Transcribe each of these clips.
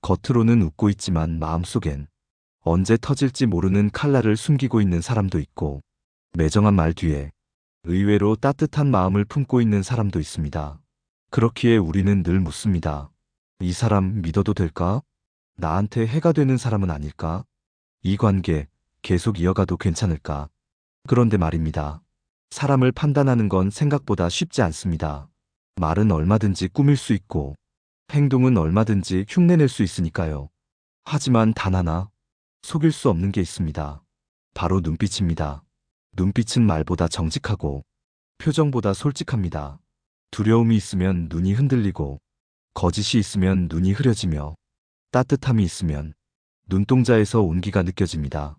겉으로는 웃고 있지만 마음속엔 언제 터질지 모르는 칼날을 숨기고 있는 사람도 있고, 매정한 말 뒤에 의외로 따뜻한 마음을 품고 있는 사람도 있습니다. 그렇기에 우리는 늘 묻습니다. 이 사람 믿어도 될까? 나한테 해가 되는 사람은 아닐까? 이 관계 계속 이어가도 괜찮을까? 그런데 말입니다. 사람을 판단하는 건 생각보다 쉽지 않습니다. 말은 얼마든지 꾸밀 수 있고, 행동은 얼마든지 흉내낼 수 있으니까요. 하지만 단 하나, 속일 수 없는 게 있습니다. 바로 눈빛입니다. 눈빛은 말보다 정직하고, 표정보다 솔직합니다. 두려움이 있으면 눈이 흔들리고, 거짓이 있으면 눈이 흐려지며, 따뜻함이 있으면 눈동자에서 온기가 느껴집니다.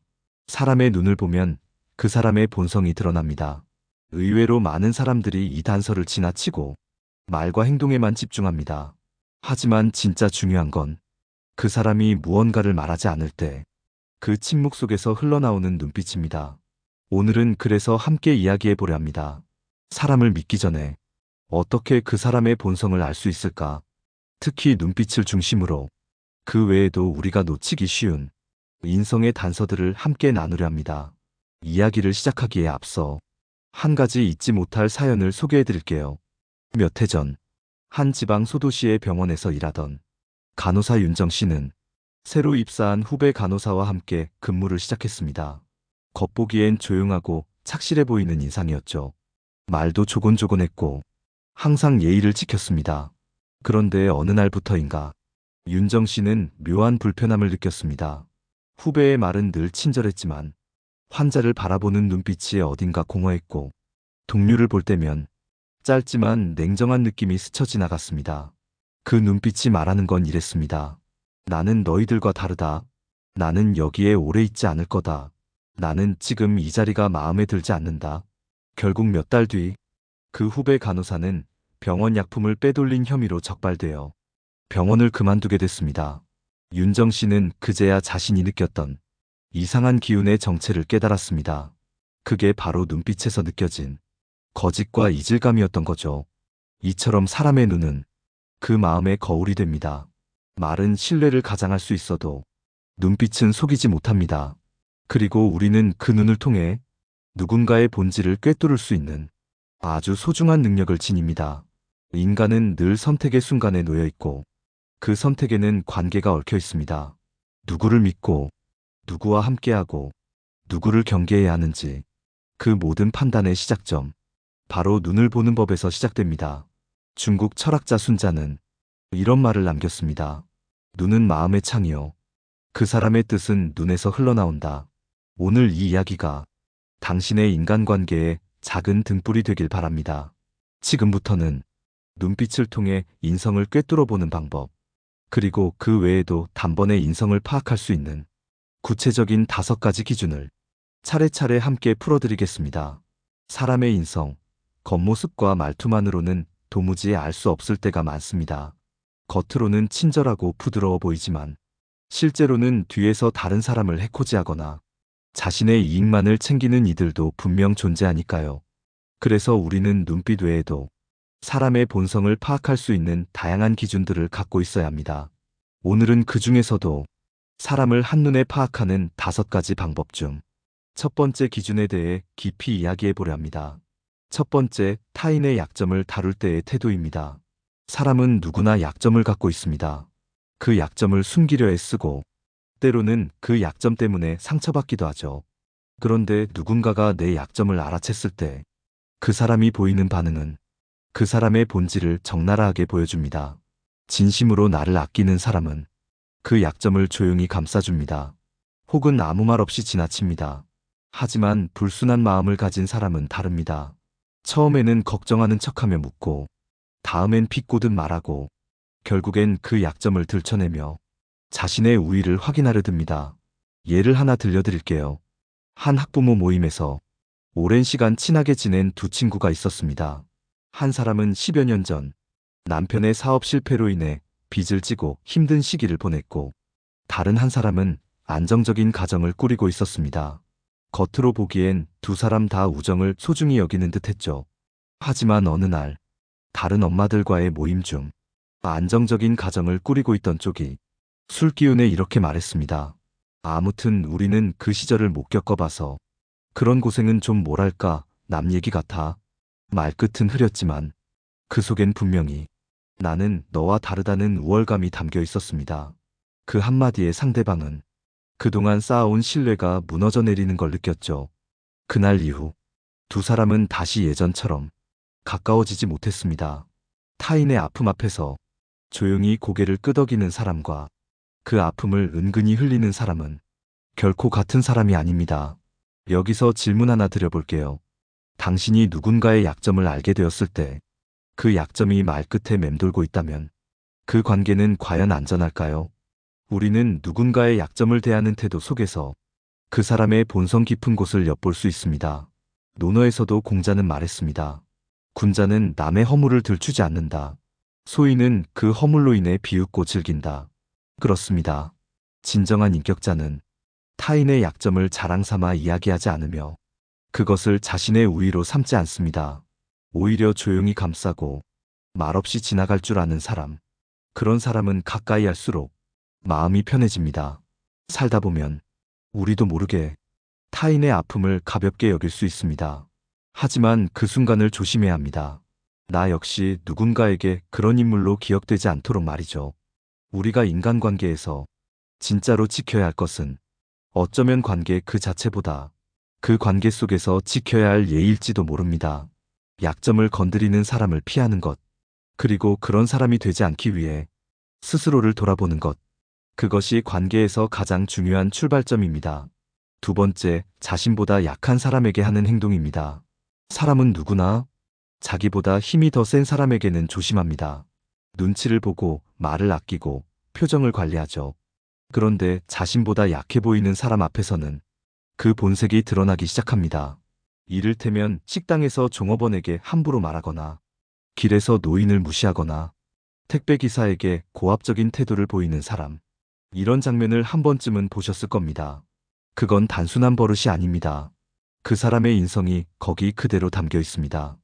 사람의 눈을 보면 그 사람의 본성이 드러납니다. 의외로 많은 사람들이 이 단서를 지나치고 말과 행동에만 집중합니다. 하지만 진짜 중요한 건 그 사람이 무언가를 말하지 않을 때 그 침묵 속에서 흘러나오는 눈빛입니다. 오늘은 그래서 함께 이야기해 보려 합니다. 사람을 믿기 전에 어떻게 그 사람의 본성을 알 수 있을까? 특히 눈빛을 중심으로 그 외에도 우리가 놓치기 쉬운 인성의 단서들을 함께 나누려 합니다. 이야기를 시작하기에 앞서 한 가지 잊지 못할 사연을 소개해 드릴게요. 몇 해 전, 한 지방 소도시의 병원에서 일하던 간호사 윤정 씨는 새로 입사한 후배 간호사와 함께 근무를 시작했습니다. 겉보기엔 조용하고 착실해 보이는 인상이었죠. 말도 조곤조곤했고 항상 예의를 지켰습니다. 그런데 어느 날부터인가 윤정 씨는 묘한 불편함을 느꼈습니다. 후배의 말은 늘 친절했지만 환자를 바라보는 눈빛이 어딘가 공허했고, 동료를 볼 때면 짧지만 냉정한 느낌이 스쳐 지나갔습니다. 그 눈빛이 말하는 건 이랬습니다. 나는 너희들과 다르다. 나는 여기에 오래 있지 않을 거다. 나는 지금 이 자리가 마음에 들지 않는다. 결국 몇 달 뒤 그 후배 간호사는 병원 약품을 빼돌린 혐의로 적발되어 병원을 그만두게 됐습니다. 윤정 씨는 그제야 자신이 느꼈던 이상한 기운의 정체를 깨달았습니다. 그게 바로 눈빛에서 느껴진 거짓과 이질감이었던 거죠. 이처럼 사람의 눈은 그 마음의 거울이 됩니다. 말은 신뢰를 가장할 수 있어도 눈빛은 속이지 못합니다. 그리고 우리는 그 눈을 통해 누군가의 본질을 꿰뚫을 수 있는 아주 소중한 능력을 지닙니다. 인간은 늘 선택의 순간에 놓여 있고, 그 선택에는 관계가 얽혀 있습니다. 누구를 믿고, 누구와 함께하고, 누구를 경계해야 하는지, 그 모든 판단의 시작점, 바로 눈을 보는 법에서 시작됩니다. 중국 철학자 순자는 이런 말을 남겼습니다. 눈은 마음의 창이요. 그 사람의 뜻은 눈에서 흘러나온다. 오늘 이 이야기가 당신의 인간관계에 작은 등불이 되길 바랍니다. 지금부터는 눈빛을 통해 인성을 꿰뚫어 보는 방법, 그리고 그 외에도 단번에 인성을 파악할 수 있는 구체적인 5가지 기준을 차례차례 함께 풀어드리겠습니다. 사람의 인성, 겉모습과 말투만으로는 도무지 알 수 없을 때가 많습니다. 겉으로는 친절하고 부드러워 보이지만 실제로는 뒤에서 다른 사람을 해코지하거나 자신의 이익만을 챙기는 이들도 분명 존재하니까요. 그래서 우리는 눈빛 외에도 사람의 본성을 파악할 수 있는 다양한 기준들을 갖고 있어야 합니다. 오늘은 그 중에서도 사람을 한눈에 파악하는 5가지 방법 중 첫 번째 기준에 대해 깊이 이야기해 보려 합니다. 첫 번째, 타인의 약점을 다룰 때의 태도입니다. 사람은 누구나 약점을 갖고 있습니다. 그 약점을 숨기려 애쓰고 때로는 그 약점 때문에 상처받기도 하죠. 그런데 누군가가 내 약점을 알아챘을 때 그 사람이 보이는 반응은 그 사람의 본질을 적나라하게 보여줍니다. 진심으로 나를 아끼는 사람은 그 약점을 조용히 감싸줍니다. 혹은 아무 말 없이 지나칩니다. 하지만 불순한 마음을 가진 사람은 다릅니다. 처음에는 걱정하는 척하며 묻고, 다음엔 비꼬듯 말하고, 결국엔 그 약점을 들춰내며 자신의 우위를 확인하려 듭니다. 예를 하나 들려드릴게요. 한 학부모 모임에서 오랜 시간 친하게 지낸 두 친구가 있었습니다. 한 사람은 10여 년 전 남편의 사업 실패로 인해 빚을 지고 힘든 시기를 보냈고, 다른 한 사람은 안정적인 가정을 꾸리고 있었습니다. 겉으로 보기엔 두 사람 다 우정을 소중히 여기는 듯했죠. 하지만 어느 날 다른 엄마들과의 모임 중 안정적인 가정을 꾸리고 있던 쪽이 술기운에 이렇게 말했습니다. 아무튼 우리는 그 시절을 못 겪어봐서 그런 고생은 좀 뭐랄까 남 얘기 같아. 말끝은 흐렸지만 그 속엔 분명히 나는 너와 다르다는 우월감이 담겨 있었습니다. 그 한마디에 상대방은 그동안 쌓아온 신뢰가 무너져 내리는 걸 느꼈죠. 그날 이후 두 사람은 다시 예전처럼 가까워지지 못했습니다. 타인의 아픔 앞에서 조용히 고개를 끄덕이는 사람과 그 아픔을 은근히 흘리는 사람은 결코 같은 사람이 아닙니다. 여기서 질문 하나 드려볼게요. 당신이 누군가의 약점을 알게 되었을 때 그 약점이 말끝에 맴돌고 있다면 그 관계는 과연 안전할까요? 우리는 누군가의 약점을 대하는 태도 속에서 그 사람의 본성 깊은 곳을 엿볼 수 있습니다. 논어에서도 공자는 말했습니다. 군자는 남의 허물을 들추지 않는다. 소인은 그 허물로 인해 비웃고 즐긴다. 그렇습니다. 진정한 인격자는 타인의 약점을 자랑 삼아 이야기하지 않으며 그것을 자신의 우위로 삼지 않습니다. 오히려 조용히 감싸고 말없이 지나갈 줄 아는 사람. 그런 사람은 가까이 할수록 마음이 편해집니다. 살다 보면 우리도 모르게 타인의 아픔을 가볍게 여길 수 있습니다. 하지만 그 순간을 조심해야 합니다. 나 역시 누군가에게 그런 인물로 기억되지 않도록 말이죠. 우리가 인간관계에서 진짜로 지켜야 할 것은 어쩌면 관계 그 자체보다 그 관계 속에서 지켜야 할 예일지도 모릅니다. 약점을 건드리는 사람을 피하는 것, 그리고 그런 사람이 되지 않기 위해 스스로를 돌아보는 것, 그것이 관계에서 가장 중요한 출발점입니다. 두 번째, 자신보다 약한 사람에게 하는 행동입니다. 사람은 누구나 자기보다 힘이 더 센 사람에게는 조심합니다. 눈치를 보고 말을 아끼고 표정을 관리하죠. 그런데 자신보다 약해 보이는 사람 앞에서는 그 본색이 드러나기 시작합니다. 이를테면 식당에서 종업원에게 함부로 말하거나 길에서 노인을 무시하거나 택배기사에게 고압적인 태도를 보이는 사람. 이런 장면을 한 번쯤은 보셨을 겁니다. 그건 단순한 버릇이 아닙니다. 그 사람의 인성이 거기 그대로 담겨 있습니다.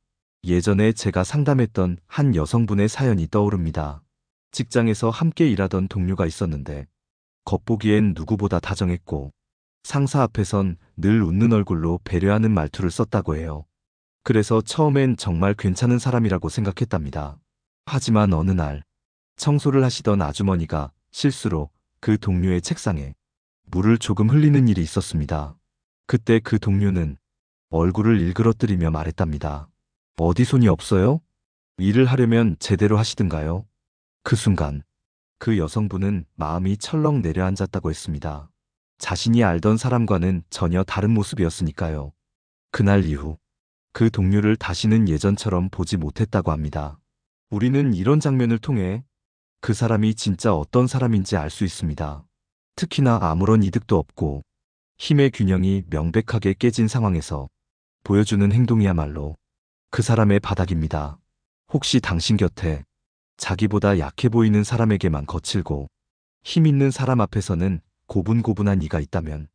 예전에 제가 상담했던 한 여성분의 사연이 떠오릅니다. 직장에서 함께 일하던 동료가 있었는데 겉보기엔 누구보다 다정했고 상사 앞에선 늘 웃는 얼굴로 배려하는 말투를 썼다고 해요. 그래서 처음엔 정말 괜찮은 사람이라고 생각했답니다. 하지만 어느 날 청소를 하시던 아주머니가 실수로 그 동료의 책상에 물을 조금 흘리는 일이 있었습니다. 그때 그 동료는 얼굴을 일그러뜨리며 말했답니다. 어디 손이 없어요? 일을 하려면 제대로 하시든가요? 그 순간 그 여성분은 마음이 철렁 내려앉았다고 했습니다. 자신이 알던 사람과는 전혀 다른 모습이었으니까요. 그날 이후 그 동료를 다시는 예전처럼 보지 못했다고 합니다. 우리는 이런 장면을 통해 그 사람이 진짜 어떤 사람인지 알 수 있습니다. 특히나 아무런 이득도 없고 힘의 균형이 명백하게 깨진 상황에서 보여주는 행동이야말로 그 사람의 바닥입니다. 혹시 당신 곁에 자기보다 약해 보이는 사람에게만 거칠고 힘 있는 사람 앞에서는 고분고분한 이가 있다면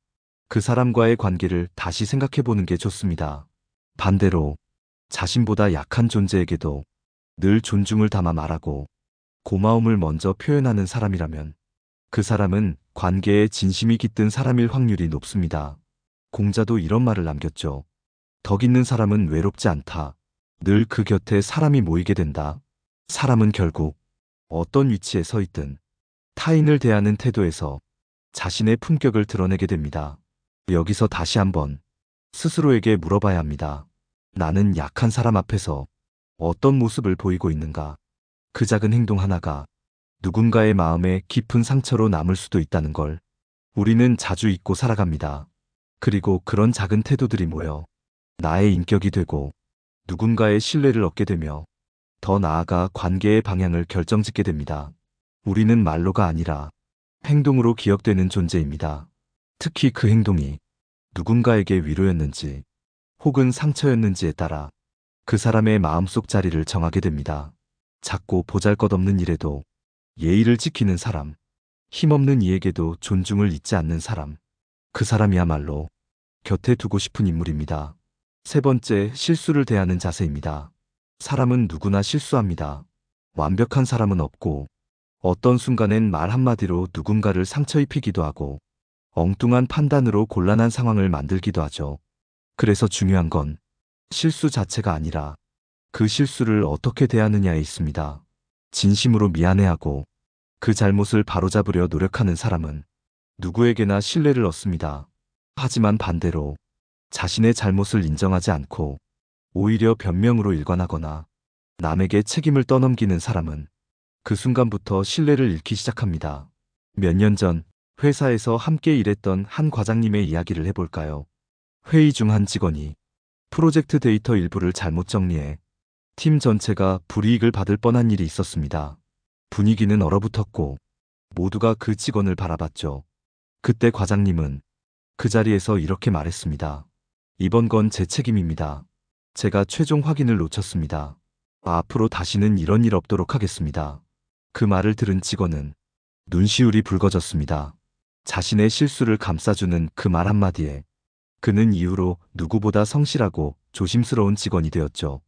그 사람과의 관계를 다시 생각해 보는 게 좋습니다. 반대로 자신보다 약한 존재에게도 늘 존중을 담아 말하고 고마움을 먼저 표현하는 사람이라면 그 사람은 관계에 진심이 깃든 사람일 확률이 높습니다. 공자도 이런 말을 남겼죠. 덕 있는 사람은 외롭지 않다. 늘 그 곁에 사람이 모이게 된다. 사람은 결국 어떤 위치에 서 있든 타인을 대하는 태도에서 자신의 품격을 드러내게 됩니다. 여기서 다시 한번 스스로에게 물어봐야 합니다. 나는 약한 사람 앞에서 어떤 모습을 보이고 있는가? 그 작은 행동 하나가 누군가의 마음에 깊은 상처로 남을 수도 있다는 걸 우리는 자주 잊고 살아갑니다. 그리고 그런 작은 태도들이 모여 나의 인격이 되고 누군가의 신뢰를 얻게 되며 더 나아가 관계의 방향을 결정짓게 됩니다. 우리는 말로가 아니라 행동으로 기억되는 존재입니다. 특히 그 행동이 누군가에게 위로였는지 혹은 상처였는지에 따라 그 사람의 마음속 자리를 정하게 됩니다. 작고 보잘것없는 일에도 예의를 지키는 사람, 힘없는 이에게도 존중을 잊지 않는 사람, 그 사람이야말로 곁에 두고 싶은 인물입니다. 세 번째, 실수를 대하는 자세입니다. 사람은 누구나 실수합니다. 완벽한 사람은 없고 어떤 순간엔 말 한마디로 누군가를 상처 입히기도 하고 엉뚱한 판단으로 곤란한 상황을 만들기도 하죠. 그래서 중요한 건 실수 자체가 아니라 그 실수를 어떻게 대하느냐에 있습니다. 진심으로 미안해하고 그 잘못을 바로잡으려 노력하는 사람은 누구에게나 신뢰를 얻습니다. 하지만 반대로 자신의 잘못을 인정하지 않고 오히려 변명으로 일관하거나 남에게 책임을 떠넘기는 사람은 그 순간부터 신뢰를 잃기 시작합니다. 몇 년 전 회사에서 함께 일했던 한 과장님의 이야기를 해볼까요? 회의 중 한 직원이 프로젝트 데이터 일부를 잘못 정리해 팀 전체가 불이익을 받을 뻔한 일이 있었습니다. 분위기는 얼어붙었고 모두가 그 직원을 바라봤죠. 그때 과장님은 그 자리에서 이렇게 말했습니다. 이번 건 제 책임입니다. 제가 최종 확인을 놓쳤습니다. 앞으로 다시는 이런 일 없도록 하겠습니다. 그 말을 들은 직원은 눈시울이 붉어졌습니다. 자신의 실수를 감싸주는 그 말 한마디에 그는 이후로 누구보다 성실하고 조심스러운 직원이 되었죠.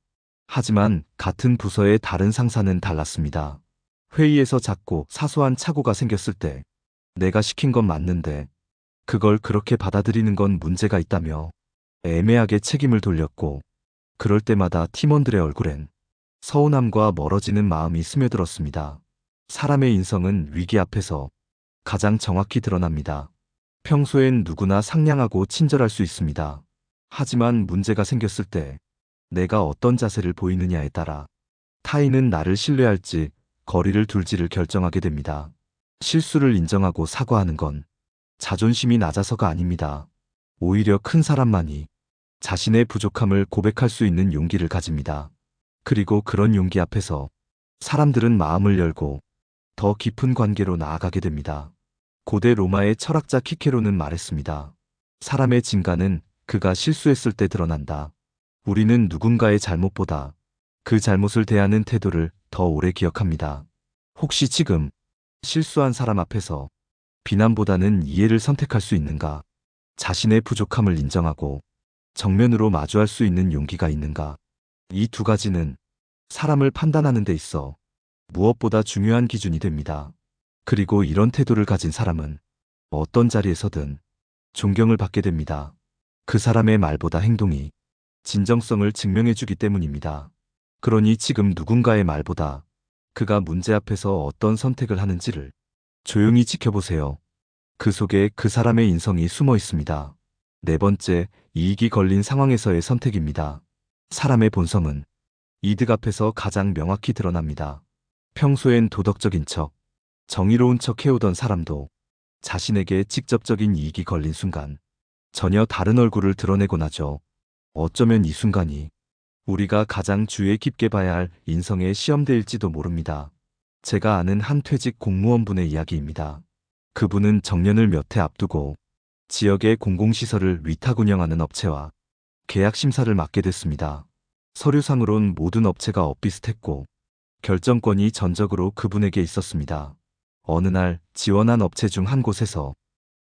하지만 같은 부서의 다른 상사는 달랐습니다. 회의에서 작고 사소한 착오가 생겼을 때 내가 시킨 건 맞는데 그걸 그렇게 받아들이는 건 문제가 있다며 애매하게 책임을 돌렸고 그럴 때마다 팀원들의 얼굴엔 서운함과 멀어지는 마음이 스며들었습니다. 사람의 인성은 위기 앞에서 가장 정확히 드러납니다. 평소엔 누구나 상냥하고 친절할 수 있습니다. 하지만 문제가 생겼을 때 내가 어떤 자세를 보이느냐에 따라 타인은 나를 신뢰할지 거리를 둘지를 결정하게 됩니다. 실수를 인정하고 사과하는 건 자존심이 낮아서가 아닙니다. 오히려 큰 사람만이 자신의 부족함을 고백할 수 있는 용기를 가집니다. 그리고 그런 용기 앞에서 사람들은 마음을 열고 더 깊은 관계로 나아가게 됩니다. 고대 로마의 철학자 키케로는 말했습니다. 사람의 진가는 그가 실수했을 때 드러난다. 우리는 누군가의 잘못보다 그 잘못을 대하는 태도를 더 오래 기억합니다. 혹시 지금 실수한 사람 앞에서 비난보다는 이해를 선택할 수 있는가? 자신의 부족함을 인정하고 정면으로 마주할 수 있는 용기가 있는가? 이 두 가지는 사람을 판단하는 데 있어 무엇보다 중요한 기준이 됩니다. 그리고 이런 태도를 가진 사람은 어떤 자리에서든 존경을 받게 됩니다. 그 사람의 말보다 행동이 진정성을 증명해주기 때문입니다. 그러니 지금 누군가의 말보다 그가 문제 앞에서 어떤 선택을 하는지를 조용히 지켜보세요. 그 속에 그 사람의 인성이 숨어 있습니다. 네 번째, 이익이 걸린 상황에서의 선택입니다. 사람의 본성은 이득 앞에서 가장 명확히 드러납니다. 평소엔 도덕적인 척, 정의로운 척 해오던 사람도 자신에게 직접적인 이익이 걸린 순간 전혀 다른 얼굴을 드러내곤 하죠. 어쩌면 이 순간이 우리가 가장 주의 깊게 봐야 할 인성의 시험대일지도 모릅니다. 제가 아는 한 퇴직 공무원분의 이야기입니다. 그분은 정년을 몇 해 앞두고 지역의 공공시설을 위탁 운영하는 업체와 계약 심사를 맡게 됐습니다. 서류상으론 모든 업체가 엇비슷했고 결정권이 전적으로 그분에게 있었습니다. 어느 날 지원한 업체 중 한 곳에서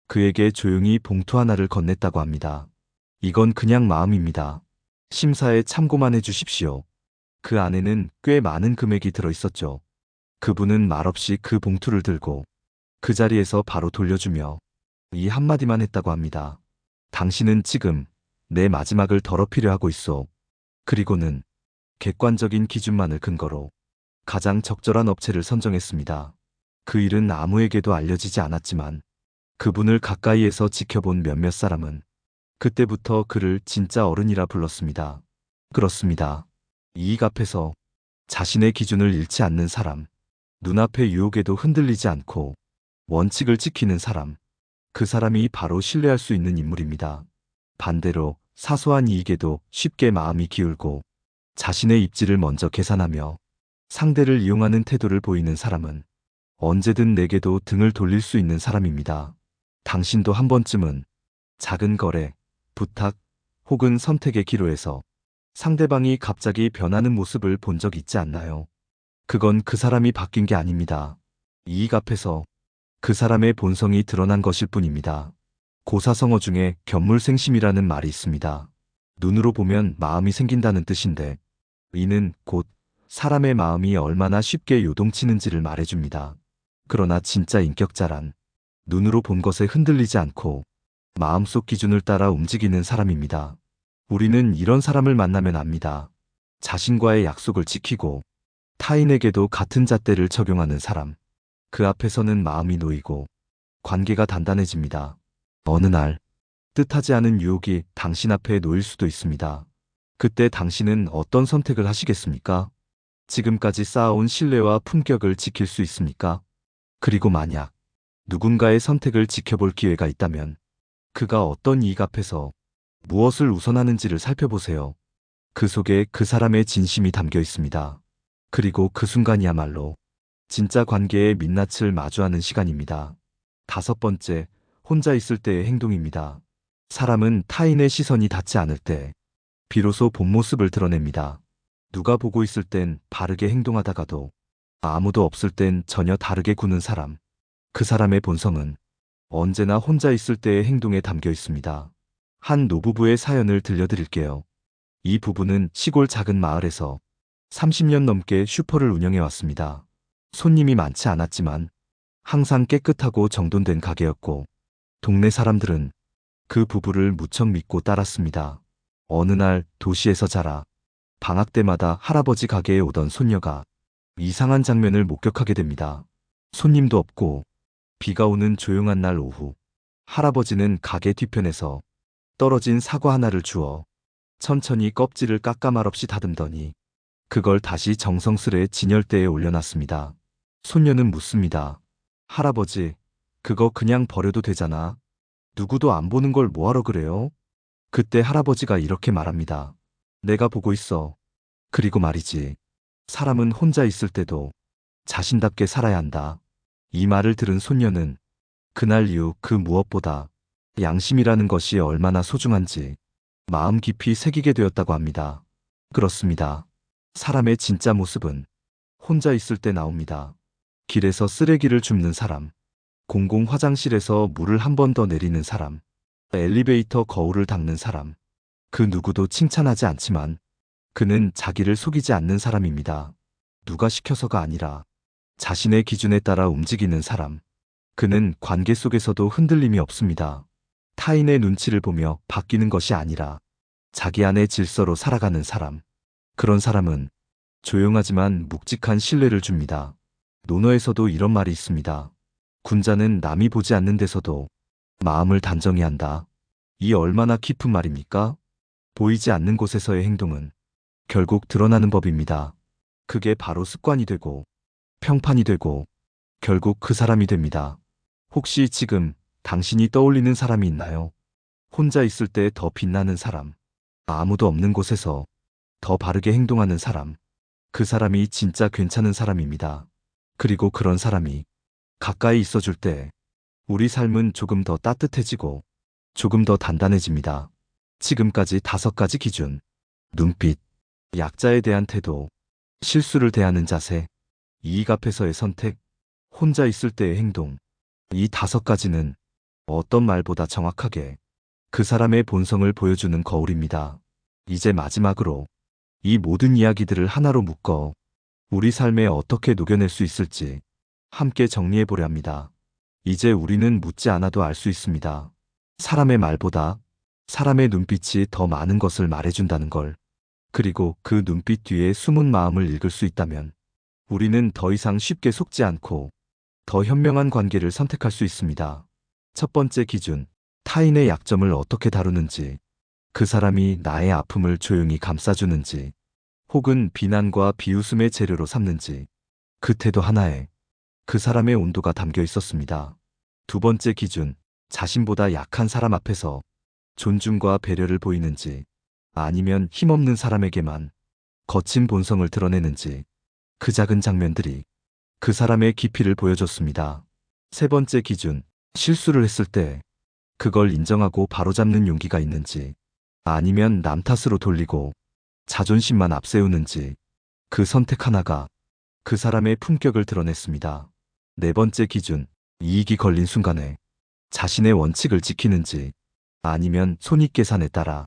그에게 조용히 봉투 하나를 건넸다고 합니다. 이건 그냥 마음입니다. 심사에 참고만 해주십시오. 그 안에는 꽤 많은 금액이 들어있었죠. 그분은 말없이 그 봉투를 들고 그 자리에서 바로 돌려주며 이 한마디만 했다고 합니다. 당신은 지금 내 마지막을 더럽히려 하고 있어. 그리고는 객관적인 기준만을 근거로 가장 적절한 업체를 선정했습니다. 그 일은 아무에게도 알려지지 않았지만 그분을 가까이에서 지켜본 몇몇 사람은 그때부터 그를 진짜 어른이라 불렀습니다. 그렇습니다. 이익 앞에서 자신의 기준을 잃지 않는 사람, 눈앞의 유혹에도 흔들리지 않고 원칙을 지키는 사람, 그 사람이 바로 신뢰할 수 있는 인물입니다. 반대로 사소한 이익에도 쉽게 마음이 기울고 자신의 입지를 먼저 계산하며 상대를 이용하는 태도를 보이는 사람은 언제든 내게도 등을 돌릴 수 있는 사람입니다. 당신도 한 번쯤은 작은 거래, 부탁 혹은 선택의 기로에서 상대방이 갑자기 변하는 모습을 본 적 있지 않나요? 그건 그 사람이 바뀐 게 아닙니다. 이익 앞에서 그 사람의 본성이 드러난 것일 뿐입니다. 고사성어 중에 견물생심이라는 말이 있습니다. 눈으로 보면 마음이 생긴다는 뜻인데 이는 곧 사람의 마음이 얼마나 쉽게 요동치는지를 말해줍니다. 그러나 진짜 인격자란 눈으로 본 것에 흔들리지 않고 마음속 기준을 따라 움직이는 사람입니다. 우리는 이런 사람을 만나면 압니다. 자신과의 약속을 지키고 타인에게도 같은 잣대를 적용하는 사람. 그 앞에서는 마음이 놓이고 관계가 단단해집니다. 어느 날 뜻하지 않은 유혹이 당신 앞에 놓일 수도 있습니다. 그때 당신은 어떤 선택을 하시겠습니까? 지금까지 쌓아온 신뢰와 품격을 지킬 수 있습니까? 그리고 만약 누군가의 선택을 지켜볼 기회가 있다면 그가 어떤 이익 앞에서 무엇을 우선하는지를 살펴보세요. 그 속에 그 사람의 진심이 담겨 있습니다. 그리고 그 순간이야말로 진짜 관계의 민낯을 마주하는 시간입니다. 다섯 번째, 혼자 있을 때의 행동입니다. 사람은 타인의 시선이 닿지 않을 때 비로소 본 모습을 드러냅니다. 누가 보고 있을 땐 바르게 행동하다가도 아무도 없을 땐 전혀 다르게 구는 사람. 그 사람의 본성은 언제나 혼자 있을 때의 행동에 담겨 있습니다. 한 노부부의 사연을 들려드릴게요. 이 부부는 시골 작은 마을에서 30년 넘게 슈퍼를 운영해 왔습니다. 손님이 많지 않았지만 항상 깨끗하고 정돈된 가게였고 동네 사람들은 그 부부를 무척 믿고 따랐습니다. 어느 날 도시에서 자라 방학 때마다 할아버지 가게에 오던 손녀가 이상한 장면을 목격하게 됩니다. 손님도 없고 비가 오는 조용한 날 오후, 할아버지는 가게 뒤편에서 떨어진 사과 하나를 주워 천천히 껍질을 깎아 말없이 다듬더니 그걸 다시 정성스레 진열대에 올려놨습니다. 손녀는 묻습니다. 할아버지, 그거 그냥 버려도 되잖아. 누구도 안 보는 걸 뭐하러 그래요? 그때 할아버지가 이렇게 말합니다. 내가 보고 있어. 그리고 말이지. 사람은 혼자 있을 때도 자신답게 살아야 한다. 이 말을 들은 손녀는 그날 이후 그 무엇보다 양심이라는 것이 얼마나 소중한지 마음 깊이 새기게 되었다고 합니다. 그렇습니다. 사람의 진짜 모습은 혼자 있을 때 나옵니다. 길에서 쓰레기를 줍는 사람, 공공 화장실에서 물을 한 번 더 내리는 사람, 엘리베이터 거울을 닦는 사람. 그 누구도 칭찬하지 않지만 그는 자기를 속이지 않는 사람입니다. 누가 시켜서가 아니라 자신의 기준에 따라 움직이는 사람. 그는 관계 속에서도 흔들림이 없습니다. 타인의 눈치를 보며 바뀌는 것이 아니라 자기 안의 질서로 살아가는 사람. 그런 사람은 조용하지만 묵직한 신뢰를 줍니다. 논어에서도 이런 말이 있습니다. 군자는 남이 보지 않는 데서도 마음을 단정히 한다. 이 얼마나 깊은 말입니까? 보이지 않는 곳에서의 행동은 결국 드러나는 법입니다. 그게 바로 습관이 되고 평판이 되고 결국 그 사람이 됩니다. 혹시 지금 당신이 떠올리는 사람이 있나요? 혼자 있을 때 더 빛나는 사람, 아무도 없는 곳에서 더 바르게 행동하는 사람. 그 사람이 진짜 괜찮은 사람입니다. 그리고 그런 사람이 가까이 있어줄 때 우리 삶은 조금 더 따뜻해지고 조금 더 단단해집니다. 지금까지 5가지 기준. 눈빛, 약자에 대한 태도, 실수를 대하는 자세, 이익 앞에서의 선택, 혼자 있을 때의 행동. 이 5가지는 어떤 말보다 정확하게 그 사람의 본성을 보여주는 거울입니다. 이제 마지막으로 이 모든 이야기들을 하나로 묶어 우리 삶에 어떻게 녹여낼 수 있을지 함께 정리해 보려 합니다. 이제 우리는 묻지 않아도 알 수 있습니다. 사람의 말보다 사람의 눈빛이 더 많은 것을 말해준다는 걸. 그리고 그 눈빛 뒤에 숨은 마음을 읽을 수 있다면 우리는 더 이상 쉽게 속지 않고 더 현명한 관계를 선택할 수 있습니다. 첫 번째 기준, 타인의 약점을 어떻게 다루는지, 그 사람이 나의 아픔을 조용히 감싸주는지, 혹은 비난과 비웃음의 재료로 삼는지, 그 태도 하나에 그 사람의 온도가 담겨 있었습니다. 두 번째 기준, 자신보다 약한 사람 앞에서 존중과 배려를 보이는지, 아니면 힘없는 사람에게만 거친 본성을 드러내는지, 그 작은 장면들이 그 사람의 깊이를 보여줬습니다. 세 번째 기준, 실수를 했을 때 그걸 인정하고 바로잡는 용기가 있는지, 아니면 남 탓으로 돌리고 자존심만 앞세우는지, 그 선택 하나가 그 사람의 품격을 드러냈습니다. 네 번째 기준, 이익이 걸린 순간에 자신의 원칙을 지키는지, 아니면 손익계산에 따라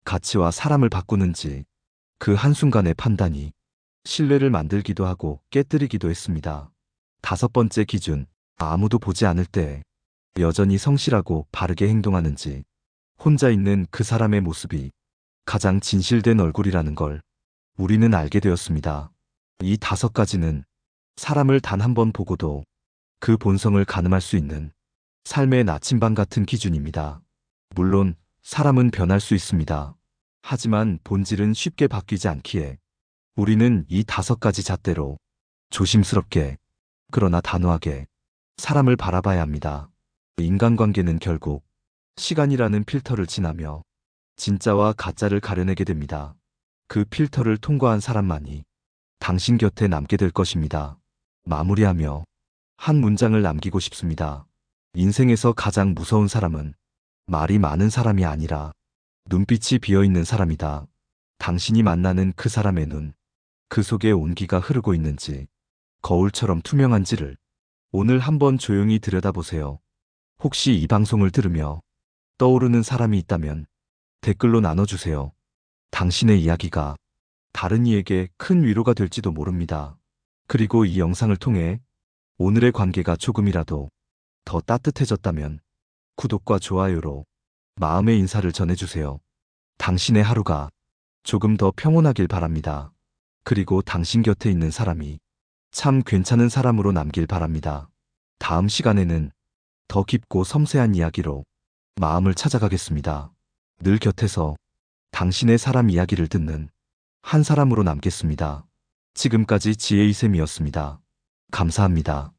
가치와 사람을 바꾸는지, 그 한순간의 판단이 신뢰를 만들기도 하고 깨뜨리기도 했습니다. 5번째 기준, 아무도 보지 않을 때 여전히 성실하고 바르게 행동하는지, 혼자 있는 그 사람의 모습이 가장 진실된 얼굴이라는 걸 우리는 알게 되었습니다. 이 5가지는 사람을 단 한 번 보고도 그 본성을 가늠할 수 있는 삶의 나침반 같은 기준입니다. 물론 사람은 변할 수 있습니다. 하지만 본질은 쉽게 바뀌지 않기에 우리는 이 5가지 잣대로 조심스럽게, 그러나 단호하게 사람을 바라봐야 합니다. 인간관계는 결국 시간이라는 필터를 지나며 진짜와 가짜를 가려내게 됩니다. 그 필터를 통과한 사람만이 당신 곁에 남게 될 것입니다. 마무리하며 한 문장을 남기고 싶습니다. 인생에서 가장 무서운 사람은 말이 많은 사람이 아니라 눈빛이 비어있는 사람이다. 당신이 만나는 그 사람의 눈, 그 속에 온기가 흐르고 있는지, 거울처럼 투명한지를 오늘 한번 조용히 들여다보세요. 혹시 이 방송을 들으며 떠오르는 사람이 있다면 댓글로 나눠주세요. 당신의 이야기가 다른 이에게 큰 위로가 될지도 모릅니다. 그리고 이 영상을 통해 오늘의 관계가 조금이라도 더 따뜻해졌다면 구독과 좋아요로 마음의 인사를 전해주세요. 당신의 하루가 조금 더 평온하길 바랍니다. 그리고 당신 곁에 있는 사람이 참 괜찮은 사람으로 남길 바랍니다. 다음 시간에는 더 깊고 섬세한 이야기로 마음을 찾아가겠습니다. 늘 곁에서 당신의 사람 이야기를 듣는 한 사람으로 남겠습니다. 지금까지 지혜이쌤이었습니다. 감사합니다.